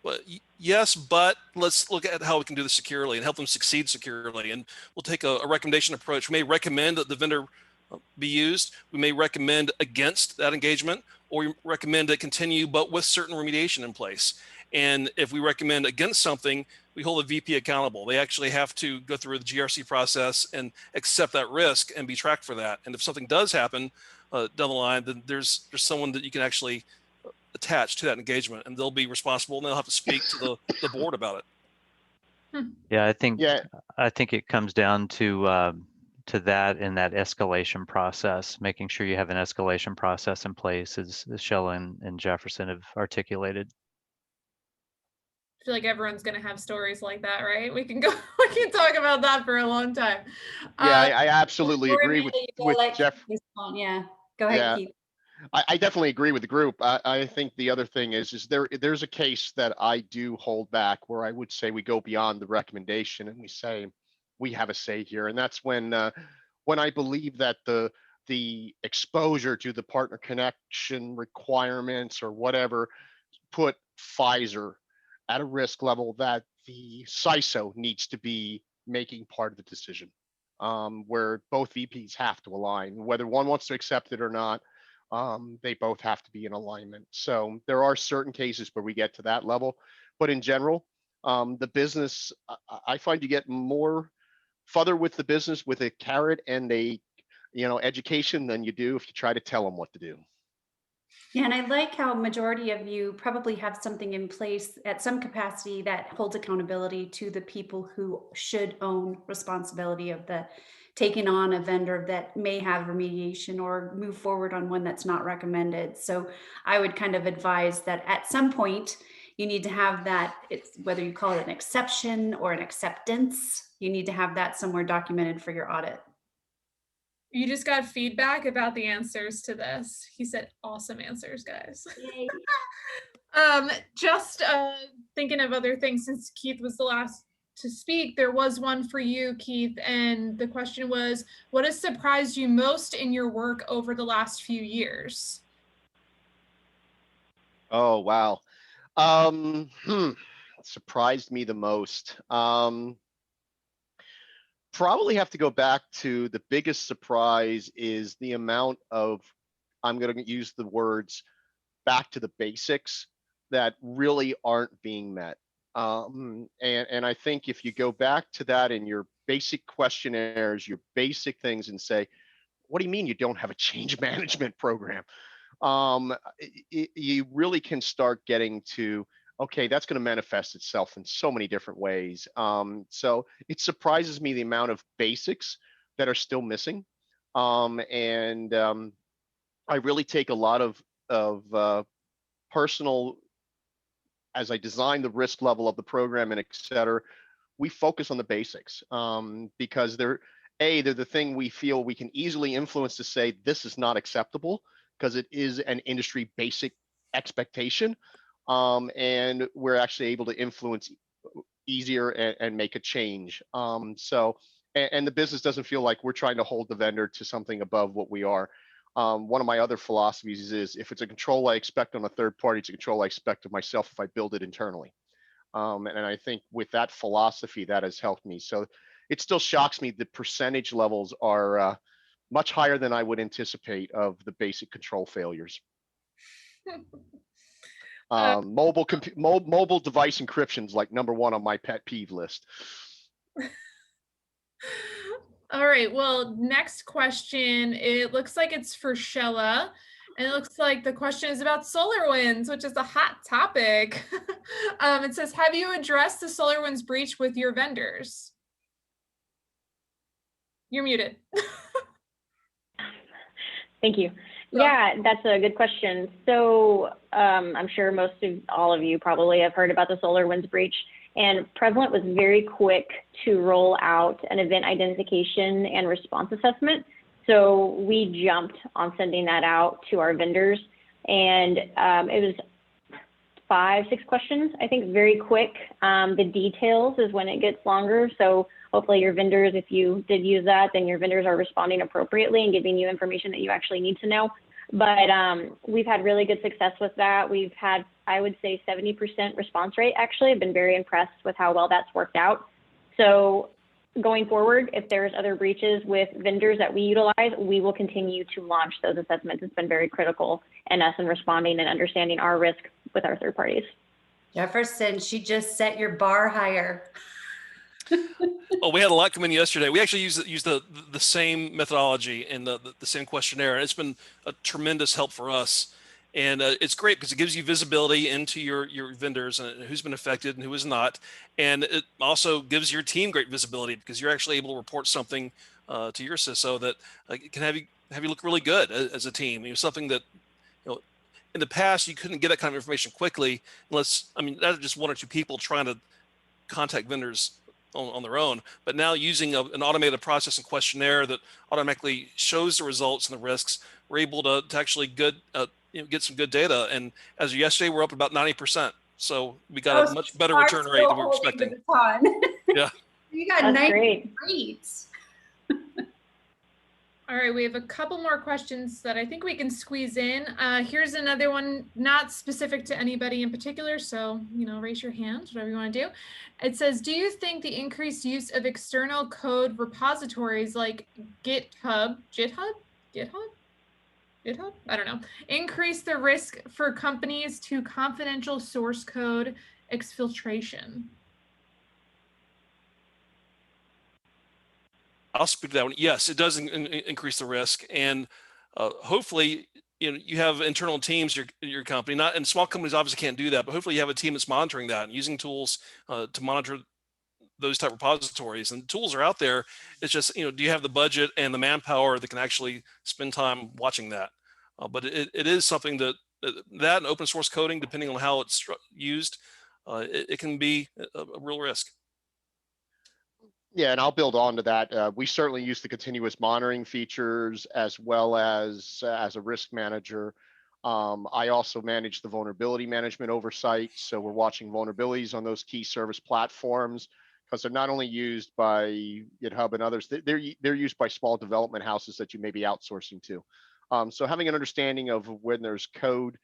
yes, but let's look at how we can do this securely and help them succeed securely. And we'll take a recommendation approach. We may recommend that the vendor be used. We may recommend against that engagement, or we recommend it continue, but with certain remediation in place. And if we recommend against something, we hold the VP accountable. They actually have to go through the GRC process and accept that risk and be tracked for that. And if something does happen down the line, then there's someone that you can actually attach to that engagement, and they'll be responsible, and they'll have to speak to the board about it.
Yeah, I think it comes down to that and that escalation process, making sure you have an escalation process in place, as Shell and Jefferson have articulated.
I feel like everyone's going to have stories like that, right? We can talk about that for a long time.
Yeah, I absolutely agree with Jeff.
Yeah, go ahead, Keith.
I definitely agree with the group. I think the other thing is there's a case that I do hold back where I would say we go beyond the recommendation and we say we have a say here, and that's when I believe that the exposure to the partner connection requirements or whatever put Pfizer at a risk level that the CISO needs to be making part of the decision, where both VPs have to align, whether one wants to accept it or not. They both have to be in alignment. So there are certain cases where we get to that level, but in general, the business, I find you get more further with the business with a carrot and a education than you do if you try to tell them what to do.
Yeah, and I like how majority of you probably have something in place at some capacity that holds accountability to the people who should own responsibility of the taking on a vendor that may have remediation or move forward on one that's not recommended. So I would kind of advise that at some point you need to have that, it's whether you call it an exception or an acceptance, you need to have that somewhere documented for your audit.
You just got feedback about the answers to this. He said, awesome answers, guys. Just thinking of other things, since Keith was the last to speak, there was one for you, Keith, and the question was, what has surprised you most in your work over the last few years?
Oh, wow. Surprised me the most. Probably have to go back to the biggest surprise is the amount of, I'm going to use the words, back to the basics that really aren't being met. And I think if you go back to that in your basic questionnaires, your basic things, and say, what do you mean you don't have a change management program? You really can start getting to, okay, that's going to manifest itself in so many different ways. So it surprises me the amount of basics that are still missing. And I really take a lot of personal, as I design the risk level of the program and et cetera, we focus on the basics because they're the thing we feel we can easily influence to say this is not acceptable because it is an industry basic expectation. And we're actually able to influence easier and make a change. So the business doesn't feel like we're trying to hold the vendor to something above what we are. One of my other philosophies is if it's a control I expect on a third party, it's a control I expect of myself if I build it internally. And I think with that philosophy, that has helped me. So it still shocks me the percentage levels are much higher than I would anticipate of the basic control failures. Mobile device encryption is like #1 on my pet peeve list.
All right, well, next question, it looks like it's for Shella, and it looks like the question is about SolarWinds, which is a hot topic. It says, have you addressed the SolarWinds breach with your vendors? You're muted.
Thank you. Yeah, that's a good question. So I'm sure all of you probably have heard about the SolarWinds breach, and Prevalent was very quick to roll out an event identification and response assessment. So we jumped on sending that out to our vendors, and it was 5-6 questions, I think, very quick. The details is when it gets longer. So hopefully your vendors, if you did use that, then your vendors are responding appropriately and giving you information that you actually need to know. But we've had really good success with that. We've had, I would say, 70% response rate, actually. I've been very impressed with how well that's worked out. So going forward, if there's other breaches with vendors that we utilize, we will continue to launch those assessments. It's been very critical in us in responding and understanding our risk with our third parties.
Jefferson, she just set your bar higher.
Oh, we had a lot come in yesterday. We actually use the same methodology and the same questionnaire. It's been a tremendous help for us. And it's great because it gives you visibility into your vendors and who's been affected and who is not. And it also gives your team great visibility because you're actually able to report something to your CISO that can have you look really good as a team. Something that, in the past, you couldn't get that kind of information quickly unless, that's just 1 or 2 people trying to contact vendors on their own. But now using an automated process and questionnaire that automatically shows the results and the risks, we're able to actually get some good data. And as of yesterday, we're up about 90%. So we got a much better return rate than we were expecting. Yeah.
You got
That's
90
great.
All right, we have a couple more questions that I think we can squeeze in. Here's another one, not specific to anybody in particular, so, raise your hand, whatever you want to do. It says, do you think the increased use of external code repositories like GitHub, I don't know, increase the risk for companies to confidential source code exfiltration?
I'll speak to that one. Yes, it does increase the risk, and hopefully, you have internal teams. Your company, and small companies obviously can't do that, but hopefully you have a team that's monitoring that and using tools to monitor those type of repositories. And tools are out there. It's just, do you have the budget and the manpower that can actually spend time watching that? But it is something that and open source coding, depending on how it's used, it can be a real risk.
Yeah, and I'll build on to that. We certainly use the continuous monitoring features as well as a risk manager. I also manage the vulnerability management oversight. So we're watching vulnerabilities on those key service platforms because they're not only used by GitHub and others, they're used by small development houses that you may be outsourcing to. So having an understanding of when there's code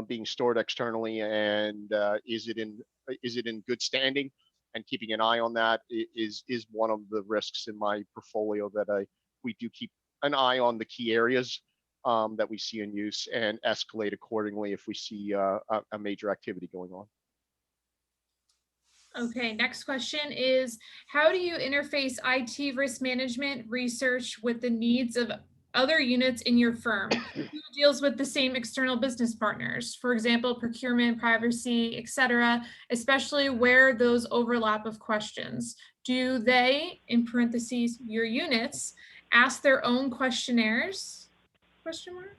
being stored externally and is it in good standing, and keeping an eye on that is one of the risks in my portfolio that we do keep an eye on the key areas that we see in use and escalate accordingly if we see a major activity going on.
Okay, next question is, how do you interface IT risk management research with the needs of other units in your firm? Who deals with the same external business partners? For example, procurement, privacy, etc., especially where those overlap of questions. Do they, in parentheses, your units, ask their own questionnaires? Question mark?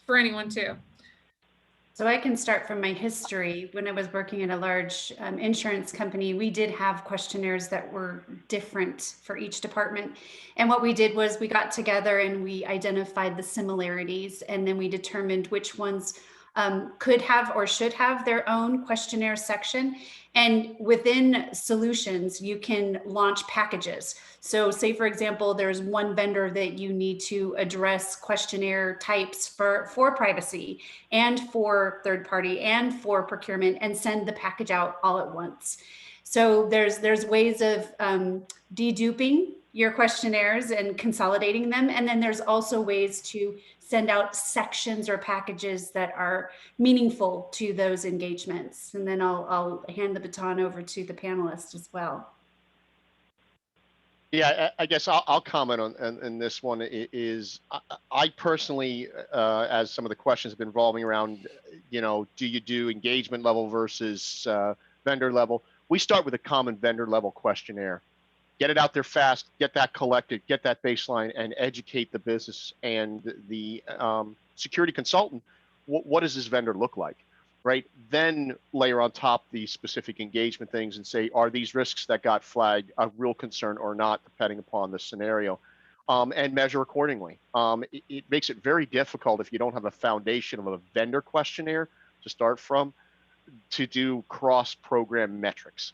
For anyone too.
So I can start from my history. When I was working at a large insurance company, we did have questionnaires that were different for each department. And what we did was we got together and we identified the similarities, and then we determined which ones could have or should have their own questionnaire section. And within solutions, you can launch packages. So say, for example, there's one vendor that you need to address questionnaire types for privacy and for third party and for procurement, and send the package out all at once. So there's ways of deduping your questionnaires and consolidating them. And then there's also ways to send out sections or packages that are meaningful to those engagements. And then I'll hand the baton over to the panelists as well.
Yeah, I guess I'll comment on this one. I personally, as some of the questions have been revolving around, do you do engagement level versus vendor level? We start with a common vendor level questionnaire. Get it out there fast, get that collected, get that baseline, and educate the business and the security consultant. What does this vendor look like? Right? Then layer on top the specific engagement things and say, are these risks that got flagged a real concern or not, depending upon the scenario, and measure accordingly. It makes it very difficult if you don't have a foundation of a vendor questionnaire to start from to do cross-program metrics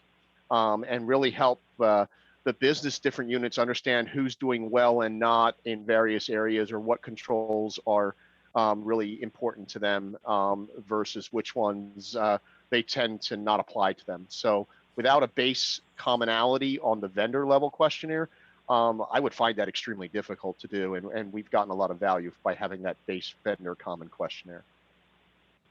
and really help the business different units understand who's doing well and not in various areas, or what controls are really important to them versus which ones they tend to not apply to them. So without a base commonality on the vendor level questionnaire, I would find that extremely difficult to do. And we've gotten a lot of value by having that base vendor common questionnaire.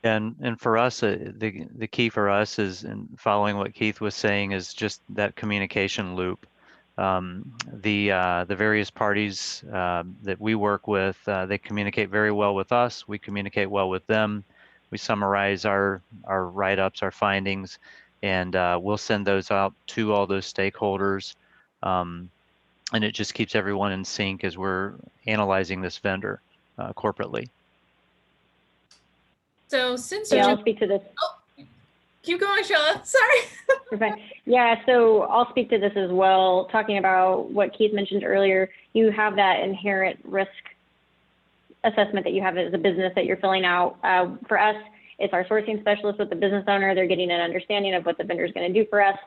And for us, the key for us is, in following what Keith was saying, is just that communication loop. The various parties that we work with, they communicate very well with us. We communicate well with them. We summarize our write-ups, our findings, and we'll send those out to all those stakeholders. And it just keeps everyone in sync as we're analyzing this vendor corporately.
So since
I'll speak to this.
Oh, keep going, Sheila. Sorry.
Perfect. Yeah, so I'll speak to this as well. Talking about what Keith mentioned earlier, you have that inherent risk assessment that you have as a business that you're filling out. For us, it's our sourcing specialist with the business owner. They're getting an understanding of what the vendor is going to do for us.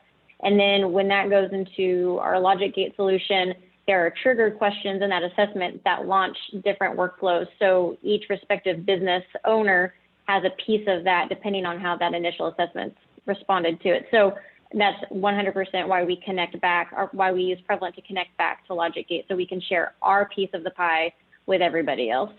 And then when that goes into our logic gate solution, there are triggered questions in that assessment that launch different workflows. So each respective business owner has a piece of that depending on how that initial assessment responded to it. So that's 100% why we connect back, or why we use Prevalent to connect back to Logic Gate, so we can share our piece of the pie with everybody else.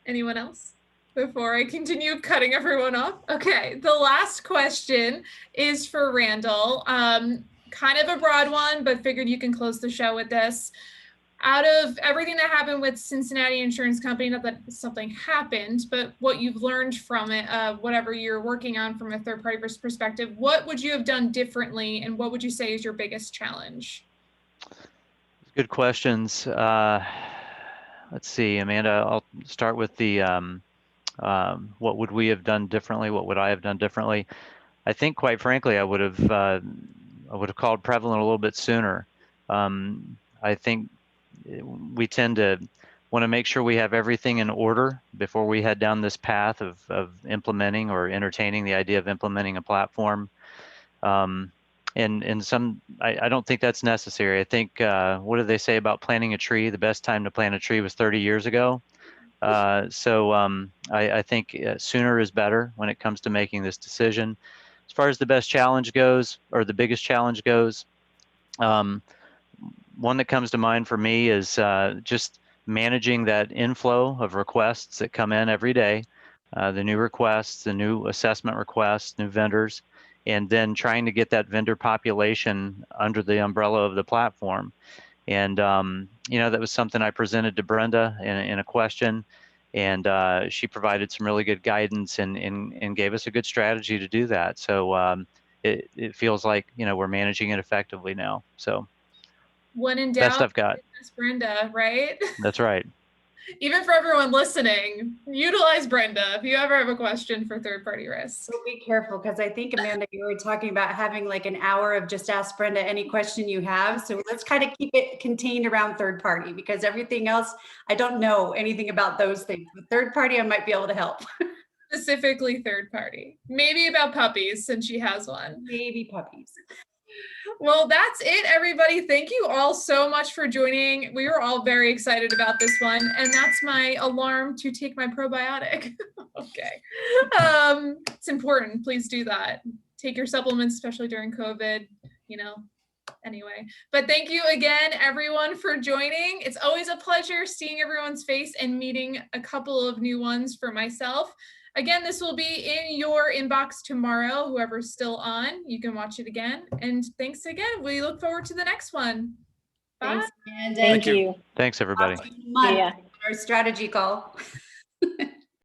Anyone else before I continue cutting everyone off? Okay, the last question is for Randall. Kind of a broad one, but figured you can close the show with this. Out of everything that happened with Cincinnati Insurance Company, not that something happened, but what you've learned from it, whatever you're working on from a third-party perspective, what would you have done differently, and what would you say is your biggest challenge?
Good questions. Let's see, Amanda, I'll start with the what would we have done differently? What would I have done differently? I think, quite frankly, I would have called Prevalent a little bit sooner. I think we tend to want to make sure we have everything in order before we head down this path of implementing or entertaining the idea of implementing a platform. And I don't think that's necessary. I think, what do they say about planting a tree? The best time to plant a tree was 30 years ago. So I think sooner is better when it comes to making this decision. As far as the best challenge goes, or the biggest challenge goes, one that comes to mind for me is just managing that inflow of requests that come in every day, the new requests, the new assessment requests, new vendors, and then trying to get that vendor population under the umbrella of the platform. And, that was something I presented to Brenda in a question, and she provided some really good guidance and gave us a good strategy to do that. So it feels like, we're managing it effectively now. So
when in doubt,
best I've got.
Brenda, right?
That's right.
Even for everyone listening, utilize Brenda if you ever have a question for third-party risks.
So be careful, because I think, Amanda, you were talking about having like an hour of just ask Brenda any question you have. So let's kind of keep it contained around third party, because everything else, I don't know anything about those things. But third party, I might be able to help.
Specifically third party. Maybe about puppies, since she has one.
Maybe puppies.
Well, that's it, everybody. Thank you all so much for joining. We were all very excited about this one, and that's my alarm to take my probiotic. Okay. It's important. Please do that. Take your supplements, especially during COVID. you know, anyway. But thank you again, everyone, for joining. It's always a pleasure seeing everyone's face and meeting a couple of new ones for myself. Again, this will be in your inbox tomorrow. Whoever's still on, you can watch it again. And thanks again. We look forward to the next one. Bye.
Thanks, Amanda.
Thank you.
Thanks, everybody.
Month,
Yeah.
our strategy call.